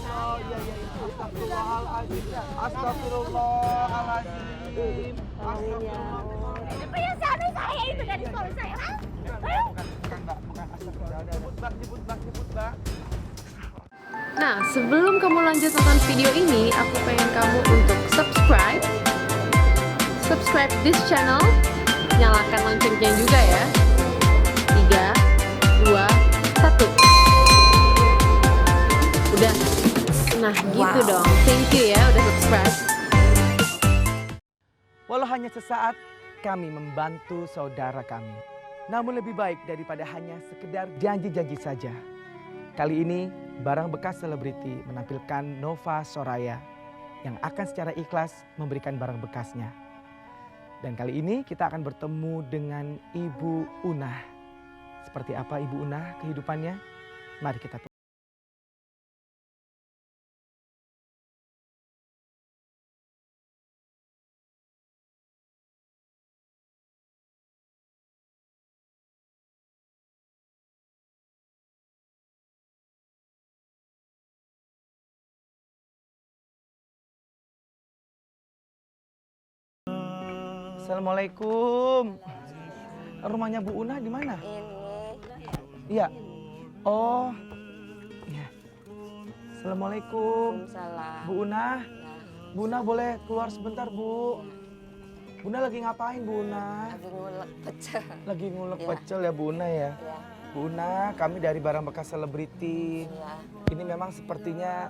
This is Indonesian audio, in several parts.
Allah, ya ya ya. Astagfirullahaladzim. Astagfirullahaladzim. Astagfirullahaladzim. Apa yang suami saya itu dari suami saya? Bukan Mbak, bukan astagfirullah. Jemput Mbak. Nah, sebelum kamu lanjut nonton video ini, aku pengen kamu untuk subscribe this channel, nyalakan loncengnya juga ya. 3, 2, 1. Udah. Nah, gitu dong. Thank you ya udah subscribe. Walau hanya sesaat, kami membantu saudara kami. Namun lebih baik daripada hanya sekedar janji-janji saja. Kali ini, Barang Bekas Selebriti menampilkan Nova Soraya yang akan secara ikhlas memberikan barang bekasnya. Dan kali ini kita akan bertemu dengan Ibu Unah. Seperti apa Ibu Unah kehidupannya? Mari kita tunggu. Assalamualaikum. Rumahnya Bu Unah di mana? Ini. Iya. Oh. Iya. Assalamualaikum. Waalaikumsalam. Bu Unah. Ya, Bu Unah boleh keluar sebentar, Bu. Bu Unah lagi ngapain, Bu Unah? lagi ngulek pecel. Lagi ngulek Ya. pecel ya, Bu Unah ya. Ya, Bu Unah, kami dari Barang Bekas Selebriti. ya, Ini memang sepertinya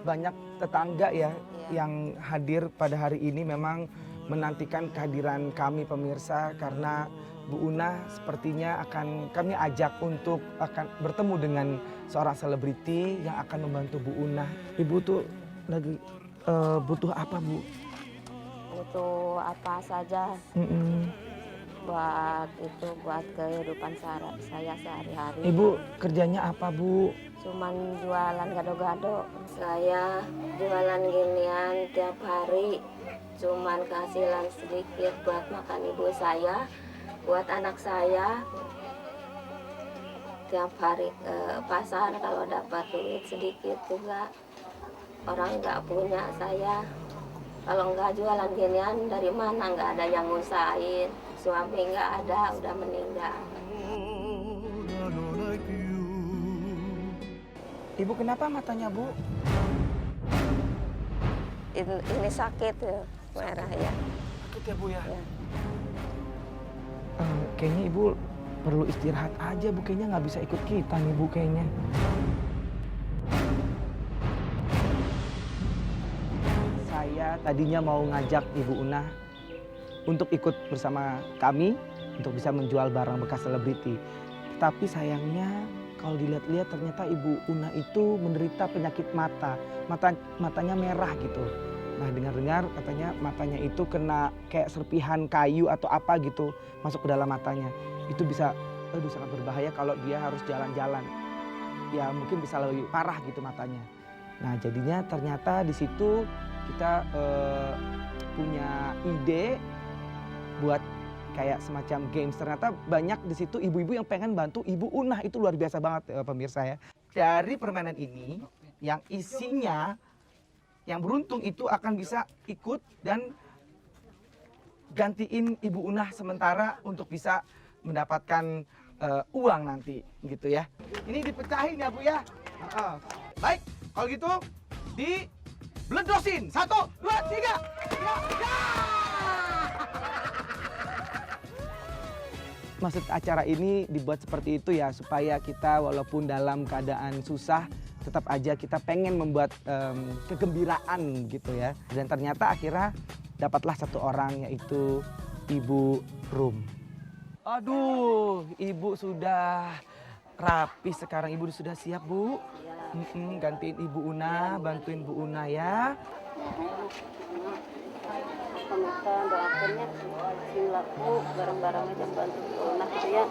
banyak tetangga ya yang hadir pada hari ini memang menantikan kehadiran kami pemirsa karena Bu Unah sepertinya akan kami ajak untuk akan bertemu dengan seorang selebriti yang akan membantu Bu Unah. Ibu tuh lagi butuh apa, Bu? butuh apa saja buat kehidupan saya sehari-hari. Ibu kerjanya apa, Bu? Cuman jualan gado-gado. Saya jualan ginian tiap hari. Cuman kehasilan sedikit buat makan ibu saya, buat anak saya. Tiap hari ke pasar kalau dapat duit sedikit juga. Orang nggak punya saya. Kalau nggak jualan ginian dari mana, nggak ada yang ngusahain. Suami nggak ada, udah meninggal. Ibu kenapa matanya, Bu? Ini sakit ya, merah ya. Sakit ya, Bu ya? Ya. Kayaknya Ibu perlu istirahat aja, Bu. Kayaknya nggak bisa ikut kita nih, Bu, kayaknya. Saya tadinya mau ngajak Ibu Unah untuk ikut bersama kami untuk bisa menjual barang bekas selebriti. Tapi sayangnya kalau dilihat-lihat ternyata Ibu Unah itu menderita penyakit mata. Matanya merah gitu. Nah, dengar-dengar katanya matanya itu kena kayak serpihan kayu atau apa gitu masuk ke dalam matanya. Itu bisa sangat berbahaya kalau dia harus jalan-jalan. Ya mungkin bisa lebih parah gitu matanya. Nah, jadinya ternyata di situ kita punya ide buat kayak semacam games. Ternyata banyak di situ ibu-ibu yang pengen bantu Ibu Unah. Itu luar biasa banget pemirsa ya. Dari permainan ini yang isinya yang beruntung itu akan bisa ikut dan gantiin Ibu Unah sementara untuk bisa mendapatkan uang nanti gitu ya. Ini dipecahin ya Bu ya. Baik, kalau gitu dibledosin. 1, 2, 3. Ya! Maksud acara ini dibuat seperti itu ya supaya kita walaupun dalam keadaan susah tetap aja kita pengen membuat kegembiraan gitu ya. Dan ternyata akhirnya dapatlah satu orang yaitu Ibu Rum. Aduh, Ibu sudah rapi sekarang. Ibu sudah siap, Bu? Gantiin Ibu Unah, bantuin Bu Unah ya. Doakannya silaku barang-barangnya yang bantu Unah ya.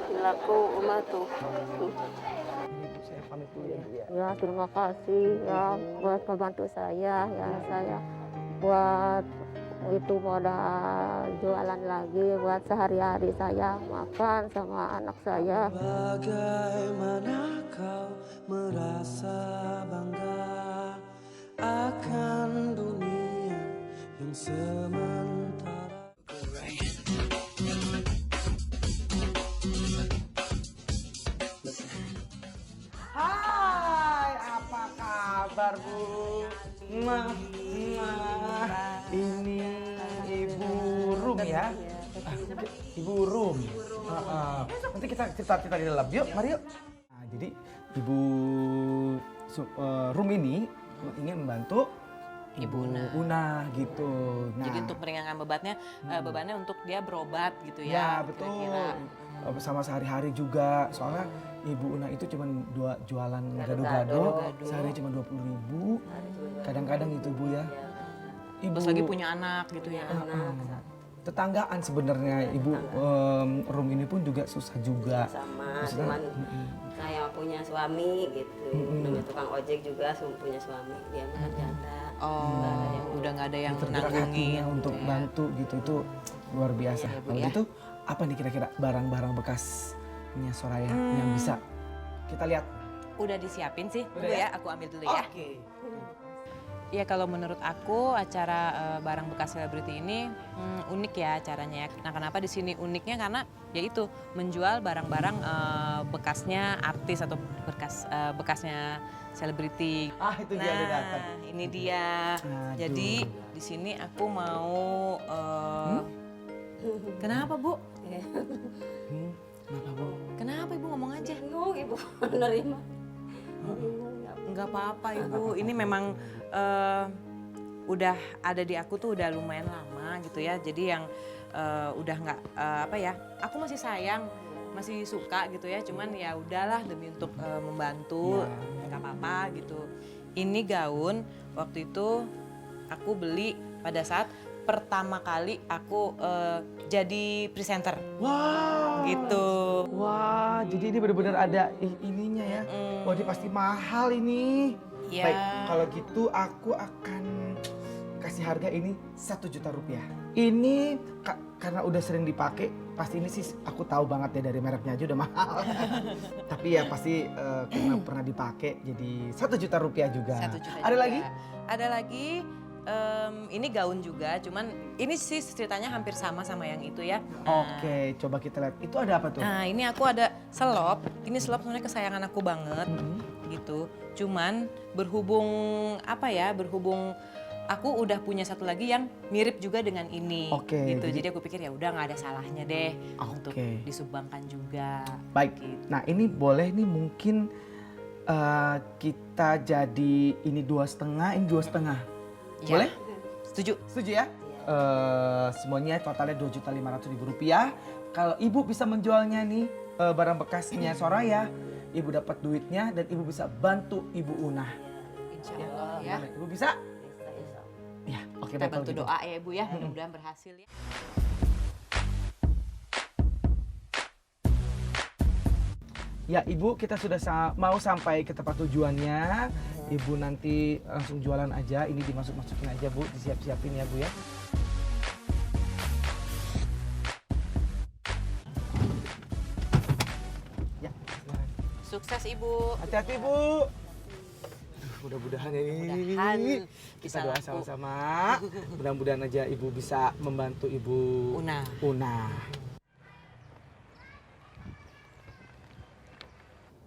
Silaku umat tuh. Ibu saya pamit dulu ya, Bu ya. Ya, terima kasih ya buat membantu saya ya. Saya buat itu modal jualan lagi buat sehari-hari saya makan sama anak saya. Bagaimana kau merasa kabar Bu? Ini Ibu Rum ya? Ibu Rum. Nanti kita cerita di dalam. Yuk, mari yuk. Nah, jadi Ibu Rum ini ingin membantu Ibu Una gitu. Nah, Jadi untuk meringankan bebannya untuk dia berobat gitu ya ya. betul. kira-kira. Sama sehari-hari juga. Soalnya Ibu Una itu cuma jualan gado-gado. Sehari cuma 20.000. Kadang-kadang itu Bu ya. Ibu Terus lagi punya anak gitu ya. tetanggaan sebenarnya Ibu Rum ini pun juga susah juga. Sama, Maksudnya, cuman saya punya suami gitu. Namanya tukang ojek juga punya suami, dia mah janda. Oh, udah nggak ada yang tergerak hatinya nanggungin untuk gitu ya. bantu gitu itu luar biasa. Iya, Bu, Kalau ya. gitu apa nih kira-kira barang-barang bekasnya Soraya yang bisa kita lihat? Udah disiapin sih, Udah Bu ya? ya. Aku ambil dulu ya. Oke. Ya kalau menurut aku acara barang bekas selebriti ini unik ya acaranya ya. Nah kenapa di sini uniknya karena yaitu menjual barang-barang bekasnya artis atau bekasnya selebriti. Itu dia udah datang. Nah ini dia. Aduh. Jadi di sini aku mau. Kenapa Bu? Kenapa Bu? Kenapa Ibu ngomong aja? Bingung ibu menerima. Enggak apa-apa Ibu, ini memang udah ada di aku tuh udah lumayan lama gitu ya. Jadi yang udah nggak aku masih sayang, masih suka gitu ya. Cuman ya udahlah demi untuk membantu, nggak apa-apa gitu. Ini gaun waktu itu aku beli pada saat pertama kali aku jadi presenter. Wah. Gitu. Wah, jadi ini benar-benar ada ininya ya. Wah, ini pasti mahal ini. Ya. Baik, kalau gitu aku akan kasih harga ini 1 juta rupiah. Ini karena udah sering dipakai, pasti ini sih aku tahu banget ya dari mereknya aja udah mahal. Tapi ya pasti karena pernah dipakai jadi 1 juta rupiah juga. 1 juta Ada juga. lagi? Ada lagi. Ini gaun juga, cuman ini sih ceritanya hampir sama yang itu ya. Oke, coba kita lihat. Itu ada apa tuh? Nah ini aku ada selop. Ini selop sebenarnya kesayangan aku banget, gitu. Cuman berhubung aku udah punya satu lagi yang mirip juga dengan ini, Oke, gitu. jadi- Jadi aku pikir ya udah nggak ada salahnya deh untuk Oke. disumbangkan juga. Baik. Gitu. Nah ini boleh nih mungkin kita jadi ini 2,5, ini 2,5. Ya, Boleh? Setuju. Setuju ya? Semuanya totalnya 2.500.000 rupiah. Kalau ibu bisa menjualnya nih barang bekasnya Soraya, ibu dapat duitnya dan ibu bisa bantu Ibu Una. Insya Allah ya. Ibu bisa? Ya, oke Kita baik kalau bantu gitu. doa ya Ibu ya, mudah-mudahan berhasil ya. Ya Ibu, kita sudah mau sampai ke tempat tujuannya. Ibu nanti langsung jualan aja. Ini dimasuk-masukin aja Bu, disiap-siapin ya Bu ya. Ya, silakan. Sukses Ibu. Hati-hati Bu. Aduh, mudah-mudahan ya ini. Mudah-mudahan Kita bisa doa laku. sama-sama. Mudah-mudahan aja Ibu bisa membantu Ibu Una.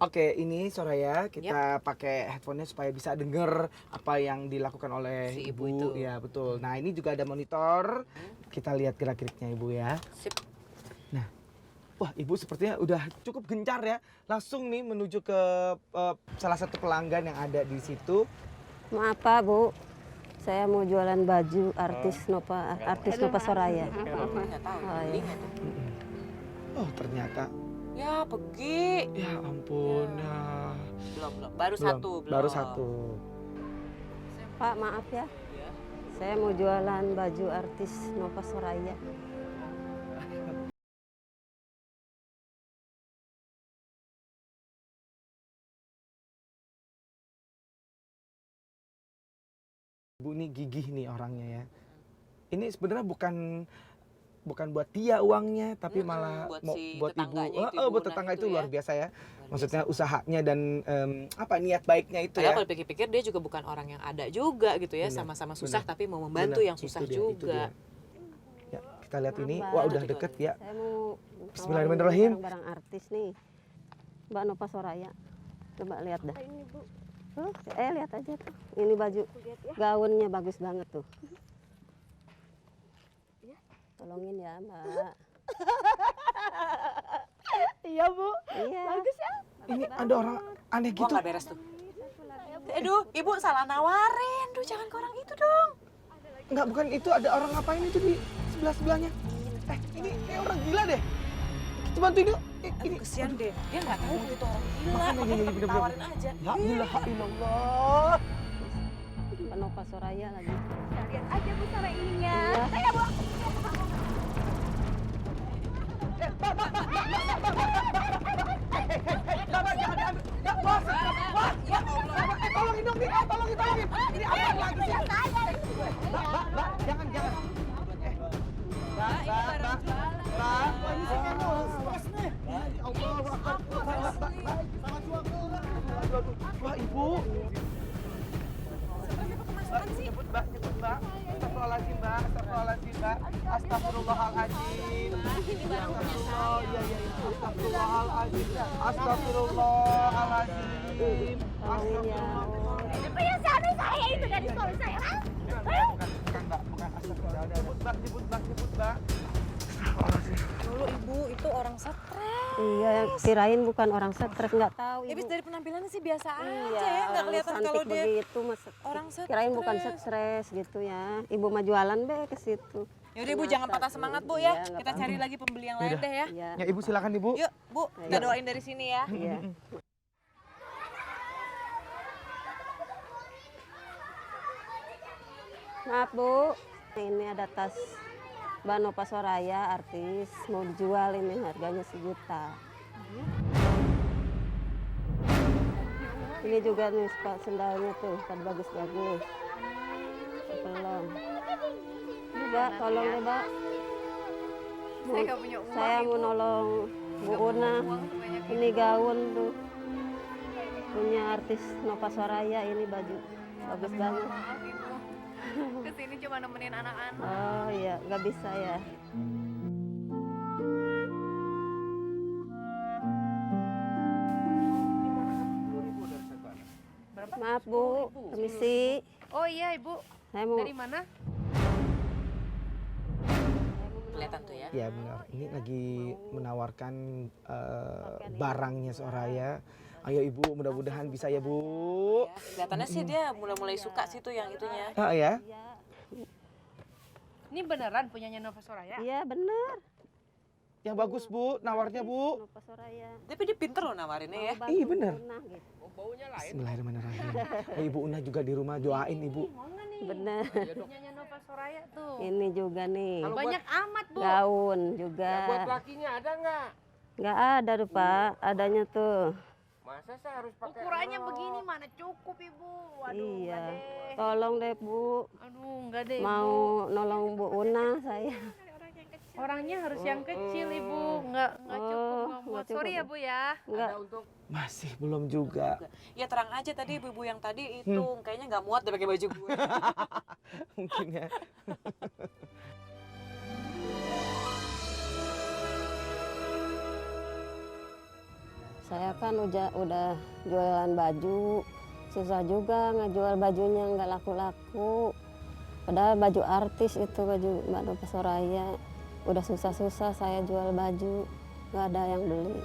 Oke, ini Soraya kita pakai headphone-nya supaya bisa denger apa yang dilakukan oleh Si Ibu. Ibu itu. Ya, betul. Nah, ini juga ada monitor. Kita lihat gerak-geriknya Ibu ya. Sip. Nah, wah Ibu sepertinya udah cukup gencar ya. Langsung nih menuju ke salah satu pelanggan yang ada di situ. Maaf Pak Bu, saya mau jualan baju artis Nova Soraya. Nggak tahu, Oh, beli iya. nggak tuh? Oh, ternyata. Ya pergi. Ya ampun. Ya. Belum. Baru Belum, satu. Belum. Baru satu. Pak maaf ya, saya mau jualan baju artis Nova Soraya. Ibu ini gigih nih orangnya ya. Ini sebenarnya bukan buat dia uangnya, tapi malah buat mau si buat ibu. tetangganya itu, Ibu Buat Una tetangga itu itu ya. luar biasa ya. Luar Maksudnya biasa. usahanya dan niat baiknya itu Padahal ya. kalau pikir-pikir dia juga bukan orang yang ada juga gitu ya. Benar, Sama-sama susah benar. tapi mau membantu Benar, yang susah itu dia, itu juga. dia. Ya, kita lihat ini. Mbak. Wah, udah deket ya. Saya mau Bismillahirrahmanirrahim. barang-barang artis nih, Mbak Nova Soraya. Coba lihat dah. Lihat aja tuh. Ini baju gaunnya bagus banget tuh. Tolongin ya, Mbak. Iya Bu, Iya. bagus ya. Ini ada orang aneh Gua gitu. nggak beres tuh. Aduh, ibu salah nawarin. Duh, jangan ke orang itu dong. Enggak, bukan itu, ada orang ngapain itu di sebelah-sebelahnya. Ini kayak orang gila deh. Kita bantuin yuk. Ini Kesian deh, dia nggak tahu itu orang gila. Makanya, Makanya iya, kita bener-bener. tawarin aja. La ilaha illallah. Mbak Nova Soraya lagi. Lihat aja Bu sama ininya. Iya. Saya Bu. Bapak jangan diambil. Ya, bos. Bos. Ya Allah. Tolongin dong, tolongin. Ini apa lagi sih? Mbak, jangan. Mbak. Ini sih kan bos nih. Ya Allah, Mbak. Wah, Ibu. Nyebut Mbak. Astagfirullahaladzim, Mbak. Astagfirullahaladzim. Astagfirullah. Iya. Astagfirullahaladzim. Tolongin ya. Apa yang sana saya itu dari suami saya? Bukan, Mbak. Astagfirullah. Nyebut, Mbak. Dulu ibu itu orang stres. Iya, kirain bukan orang stres, nggak tahu Habis ibu. dari penampilannya sih biasa aja Iya, ya, nggak orang kelihatan cantik kalau dia begitu, Mas. orang stres. Kirain bukan stres gitu ya. Ibu mah jualan be ke situ. Yaudah ibu jangan patah semangat bu Iya, ya. nggak Kita apa-apa. cari lagi pembeli yang lain deh ya. Iya. Ya, Ibu silakan, Ibu. Yuk bu, kita Iya. doain dari sini ya. Iya. Maaf Bu, ini ada tas Mbak Nova Soraya, artis, mau dijual ini harganya 1 juta. Ini juga nih sendalnya tuh, kan bagus-bagus. Tolong. Ini Mbak, tolong ya Mbak. Saya nggak punya uang, Saya mau Ibu. nolong Bu Una. Ini gaun tuh. Punya artis Nova Soraya, ini baju bagus banget. Maaf Ibu. Kesini cuma nemenin anak-anak. Oh iya, nggak bisa ya. Maaf Bu, permisi. Oh iya Ibu, Saya mau dari mana? Kelihatan tuh ya. Ya benar. Ini lagi menawarkan barangnya Soraya. Ayo Ibu, mudah-mudahan bisa ya Bu. Ya, kelihatannya sih dia mulai suka sih tuh yang itunya. Ah ya. Ini beneran punyanya Nova Soraya? Iya benar. Yang bagus Bu, nawarnya Bu. Nova Soraya. Tapi dia pinter loh nawarinnya ya. Mau Iya, bantu benar. Bu Una, gitu. Bismillahirrahmanirrahim. Oh, Ibu Una juga di rumah doain Ibu. Mau nggak nih? Benar. Punyanya Nova Soraya tuh. Ini juga nih. Banyak amat Bu. Gaun juga. Buat lakinya ada nggak? Nggak ada tuh Pak, adanya tuh. Masa saya harus pakai Ukurannya rok? begini mana cukup Ibu. Waduh, Iya. nggak deh. Tolong deh Bu, Aduh, enggak deh. mau nolong Bu Una saya. Orangnya harus yang kecil Ibu. Enggak cukup Oh, nggak nggak muat. cukup. Sorry ya Bu ya. Enggak. Ada untuk Masih belum juga. Ya terang aja tadi ibu-ibu yang tadi itu kayaknya nggak muat deh pakai baju gue. Mungkin ya. Saya kan udah jualan baju, susah juga ngejual bajunya nggak laku-laku. Padahal baju artis itu baju Mbak Nova Soraya, udah susah-susah saya jual baju, nggak ada yang beli.